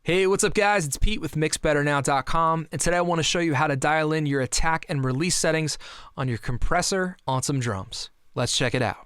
Hey, what's up guys? It's Pete with MixBetterNow.com, and today I want to show you how to dial in your attack and release settings on your compressor on some drums. Let's check it out.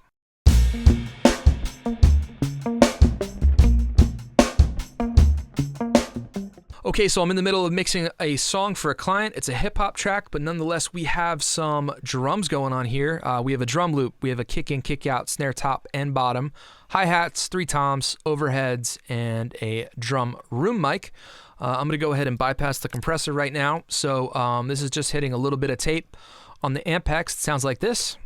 Okay, so I'm in the middle of mixing a song for a client. It's a hip-hop track, but nonetheless, we have some drums going on here. We have a drum loop, we have a kick-in, kick-out, snare top and bottom, hi-hats, 3 toms, overheads, and a drum room mic. I'm going to go ahead and bypass the compressor right now. So this is just hitting a little bit of tape on the Ampex. It sounds like this.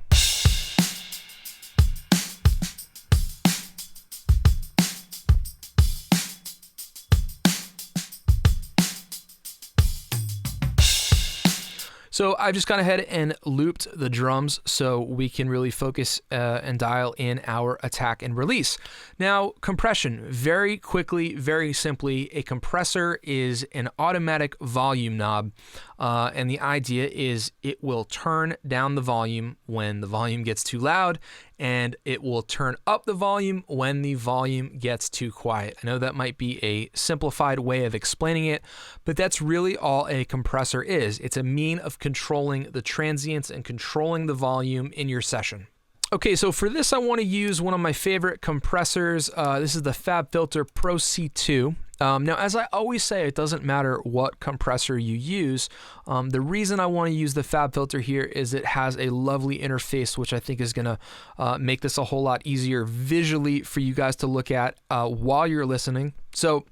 So I've just gone ahead and looped the drums so we can really focus and dial in our attack and release. Now, compression, very quickly, very simply, a compressor is an automatic volume knob, and the idea is it will turn down the volume when the volume gets too loud, and it will turn up the volume when the volume gets too quiet. I know that might be a simplified way of explaining it, but that's really all a compressor is. It's a mean of controlling the transients and controlling the volume in your session. Okay, so for this I want to use one of my favorite compressors. This is the FabFilter Pro C2. Now, as I always say, it doesn't matter what compressor you use. The reason I want to use the FabFilter here is it has a lovely interface, which I think is going to make this a whole lot easier visually for you guys to look at while you're listening. So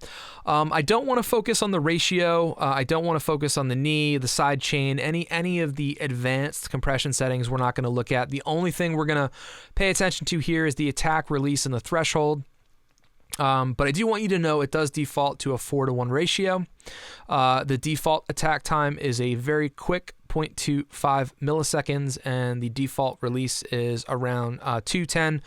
I don't want to focus on the ratio. I don't want to focus on the knee, the side chain, any of the advanced compression settings we're not going to look at. The only thing we're going to pay attention to here is the attack, release, and the threshold. But I do want you to know it does default to a 4:1 ratio. The default attack time is a very quick 0.25 milliseconds, and the default release is around 210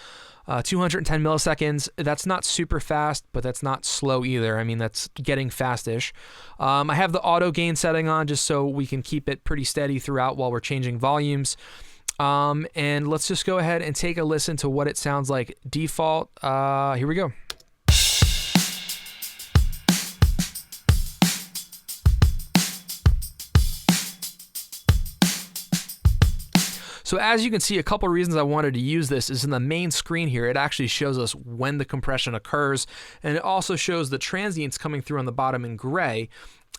milliseconds. That's not super fast, but that's not slow either. I mean, that's getting fast-ish. I have the auto gain setting on just so we can keep it pretty steady throughout while we're changing volumes. And let's just go ahead and take a listen to what it sounds like default. Here we go. So as you can see, a couple of reasons I wanted to use this is in the main screen here, it actually shows us when the compression occurs, and it also shows the transients coming through on the bottom in gray.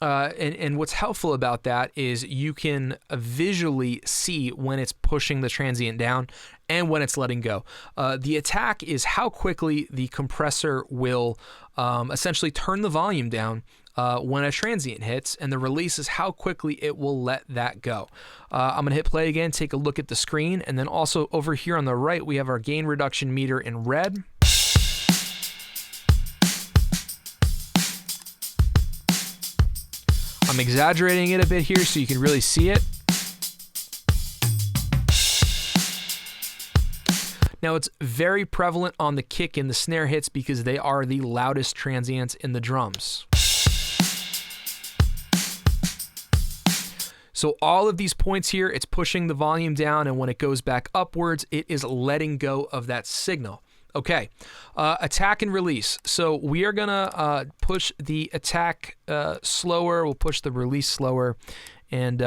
And what's helpful about that is you can visually see when it's pushing the transient down and when it's letting go. The attack is how quickly the compressor will essentially turn the volume down when a transient hits, and the release is how quickly it will let that go. I'm going to hit play again, take a look at the screen, and then also over here on the right, we have our gain reduction meter in red. I'm exaggerating it a bit here so you can really see it. Now, it's very prevalent on the kick and the snare hits because they are the loudest transients in the drums. So all of these points here, it's pushing the volume down, and when it goes back upwards, it is letting go of that signal. Okay, attack and release. So we are gonna push the attack slower, we'll push the release slower, and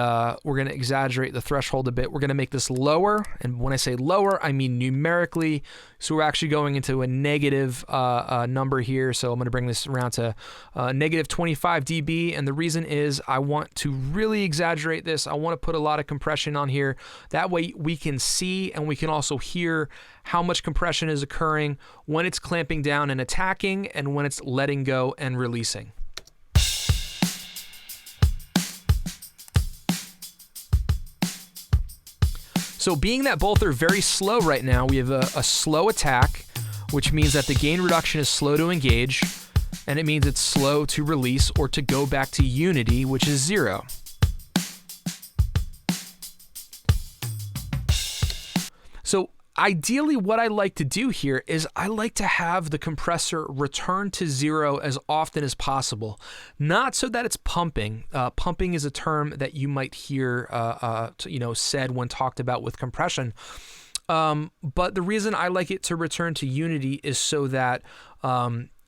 we're gonna exaggerate the threshold a bit. We're gonna make this lower, and when I say lower, I mean numerically. So we're actually going into a negative number here. So I'm gonna bring this around to negative 25 dB, and the reason is I want to really exaggerate this. I want to put a lot of compression on here. That way we can see and we can also hear how much compression is occurring when it's clamping down and attacking, and when it's letting go and releasing. So being that both are very slow right now, we have a slow attack, which means that the gain reduction is slow to engage, and it means it's slow to release or to go back to unity, which is 0. So ideally, what I like to do here is I like to have the compressor return to 0 as often as possible. Not so that it's pumping. Pumping is a term that you might hear said when talked about with compression. But the reason I like it to return to unity is so that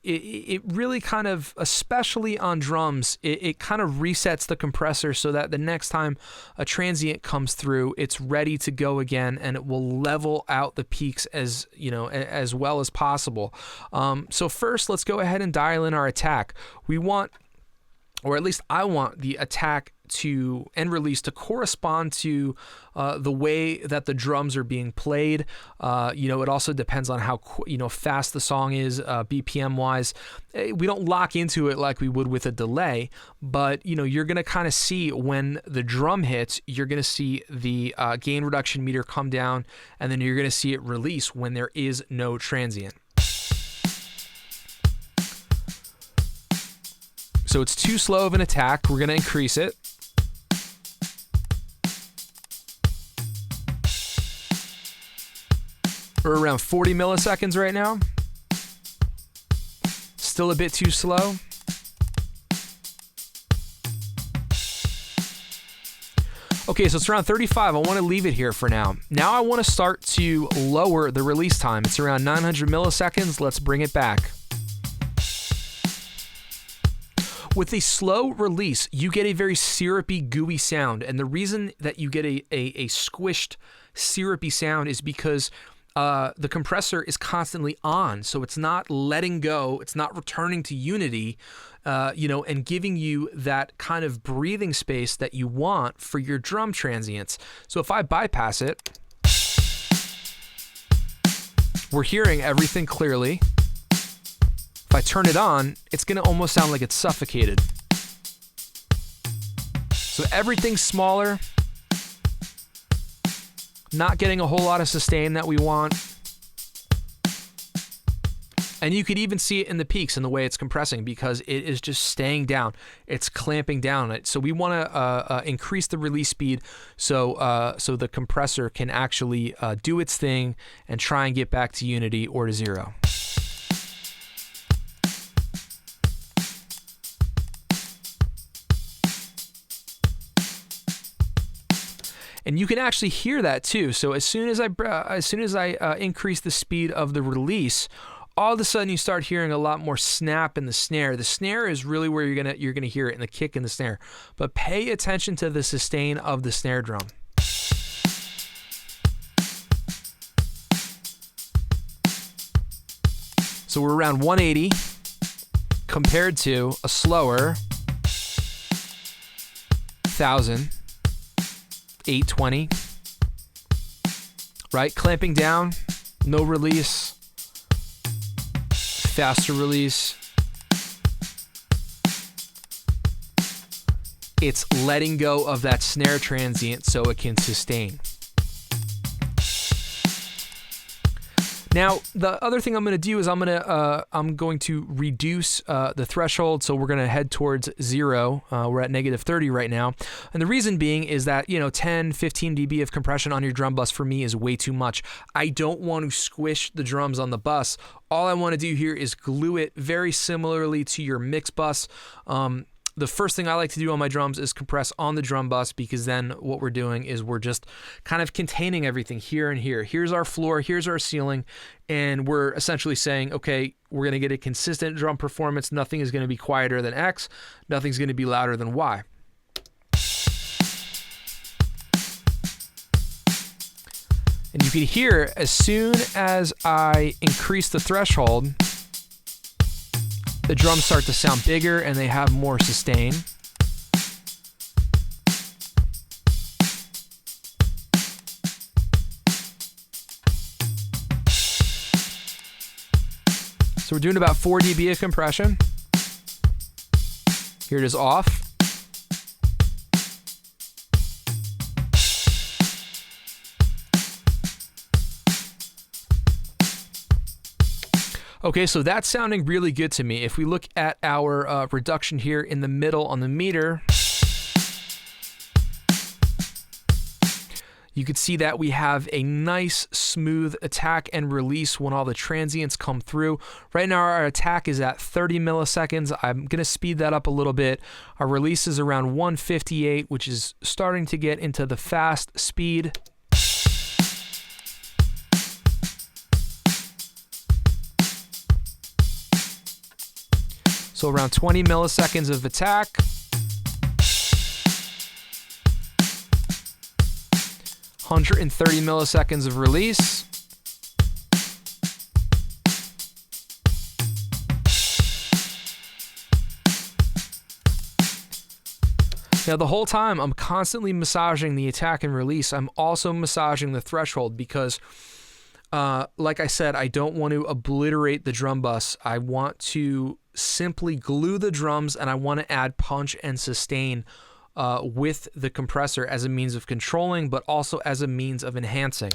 it really kind of, especially on drums, it kind of resets the compressor so that the next time a transient comes through, it's ready to go again, and it will level out the peaks as well as possible. So first, let's go ahead and dial in our attack. We want, or at least I want, the attack to and release to correspond to the way that the drums are being played. It also depends on how fast the song is, BPM wise. We don't lock into it like we would with a delay, but you're gonna kind of see when the drum hits, you're gonna see the gain reduction meter come down, and then you're gonna see it release when there is no transient. So it's too slow of an attack. We're gonna increase it. We're around 40 milliseconds right now. Still a bit too slow. Okay, so it's around 35. I want to leave it here for now. Now I want to start to lower the release time. It's around 900 milliseconds. Let's bring it back. With a slow release, you get a very syrupy, gooey sound. And the reason that you get a squished, syrupy sound is because the compressor is constantly on, so it's not letting go, it's not returning to unity, and giving you that kind of breathing space that you want for your drum transients. So if I bypass it, we're hearing everything clearly. If I turn it on, it's going to almost sound like it's suffocated. So everything's smaller. Not getting a whole lot of sustain that we want. And you could even see it in the peaks in the way it's compressing, because it is just staying down. It's clamping down on it. So we want to increase the release speed so the compressor can actually do its thing and try and get back to unity or to zero. And you can actually hear that too. So as soon as I increase the speed of the release, all of a sudden you start hearing a lot more snap in the snare. The snare is really where you're gonna hear it, in the kick and the snare. But pay attention to the sustain of the snare drum. So we're around 180 compared to a slower 1000. 820, right? Clamping down, no release, faster release. It's letting go of that snare transient so it can sustain. Now, the other thing I'm going to do is I'm going to reduce the threshold, so we're going to head towards 0. We're at negative 30 right now. And the reason being is that, 10, 15 dB of compression on your drum bus for me is way too much. I don't want to squish the drums on the bus. All I want to do here is glue it very similarly to your mix bus. The first thing I like to do on my drums is compress on the drum bus, because then what we're doing is we're just kind of containing everything here and here. Here's our floor, here's our ceiling, and we're essentially saying, okay, we're going to get a consistent drum performance. Nothing is going to be quieter than X. Nothing's going to be louder than Y. And you can hear, as soon as I increase the threshold, the drums start to sound bigger and they have more sustain. So we're doing about 4 dB of compression. Here it is off. Okay, so that's sounding really good to me. If we look at our reduction here in the middle on the meter, you could see that we have a nice smooth attack and release when all the transients come through. Right now our attack is at 30 milliseconds. I'm going to speed that up a little bit. Our release is around 158, which is starting to get into the fast speed. So around 20 milliseconds of attack. (130 milliseconds of release). Now, the whole time I'm constantly massaging the attack and release, I'm also massaging the threshold because, like I said, I don't want to obliterate the drum bus. I want to simply glue the drums, and I want to add punch and sustain with the compressor as a means of controlling, but also as a means of enhancing.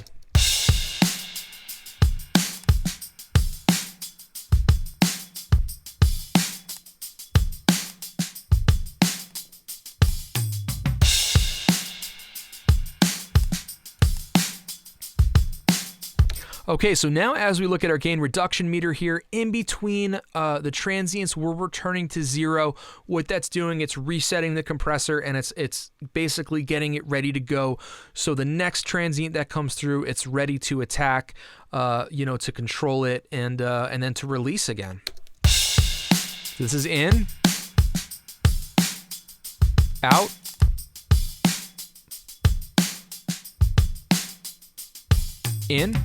Okay, so now as we look at our gain reduction meter here, in between the transients, we're returning to 0. What that's doing, it's resetting the compressor, and it's basically getting it ready to go. So the next transient that comes through, it's ready to attack, to control it, and then to release again. This is in, out, in,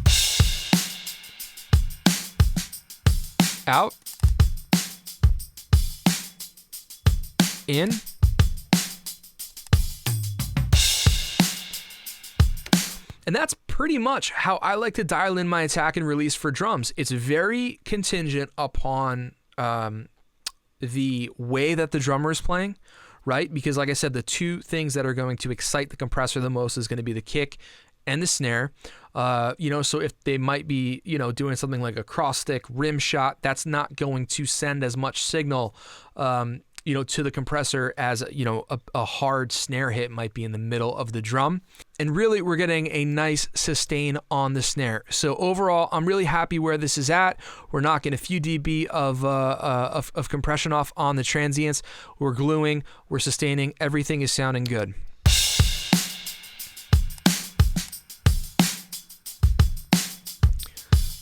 out, in, and that's pretty much how I like to dial in my attack and release for drums. It's very contingent upon the way that the drummer is playing, right? Because like I said, the two things that are going to excite the compressor the most is going to be the kick and the snare. So if they might be, doing something like a cross stick rim shot, that's not going to send as much signal, to the compressor as, a hard snare hit might be in the middle of the drum. And really, we're getting a nice sustain on the snare. So overall, I'm really happy where this is at. We're knocking a few dB of compression off on the transients. We're gluing, we're sustaining, everything is sounding good.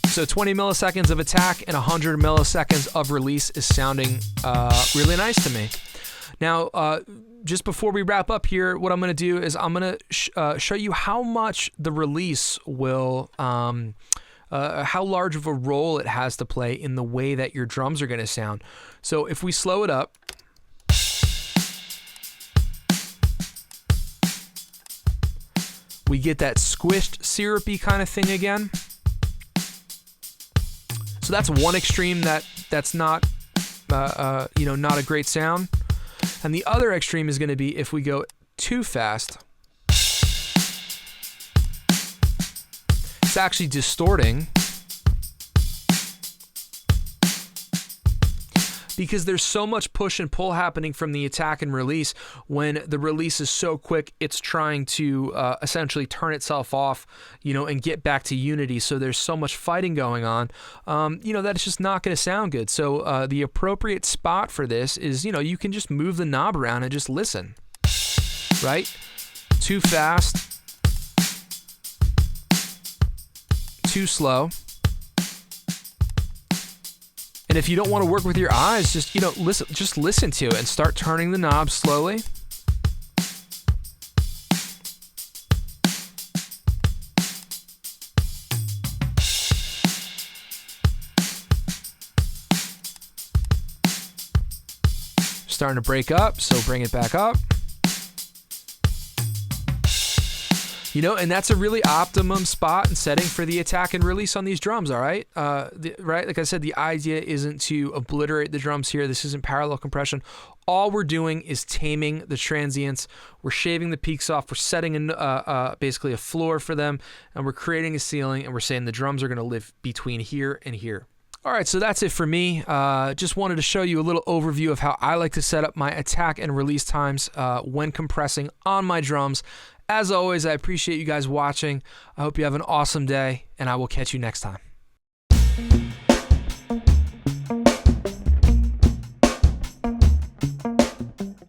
So 20 milliseconds of attack and 100 milliseconds of release is sounding really nice to me. Now, just before we wrap up here, what I'm going to do is I'm going to show you how much the release will, how large of a role it has to play in the way that your drums are going to sound. So if we slow it up, we get that squished, syrupy kind of thing again. So that's one extreme that's not, not a great sound. And the other extreme is going to be if we go too fast. It's actually distorting because there's so much push and pull happening from the attack and release. When the release is so quick, it's trying to essentially turn itself off, and get back to unity. So there's so much fighting going on, that it's just not going to sound good. So the appropriate spot for this is, you can just move the knob around and just listen, right? Too fast, too slow. And if you don't want to work with your eyes, just listen to it and start turning the knob slowly. Starting to break up, so bring it back up. And that's a really optimum spot and setting for the attack and release on these drums, all right? Right? Like I said, the idea isn't to obliterate the drums here. This isn't parallel compression. All we're doing is taming the transients. We're shaving the peaks off. We're setting basically a floor for them, and we're creating a ceiling, and we're saying the drums are going to live between here and here. All right, so that's it for me. Just wanted to show you a little overview of how I like to set up my attack and release times when compressing on my drums. As always, I appreciate you guys watching. I hope you have an awesome day, and I will catch you next time.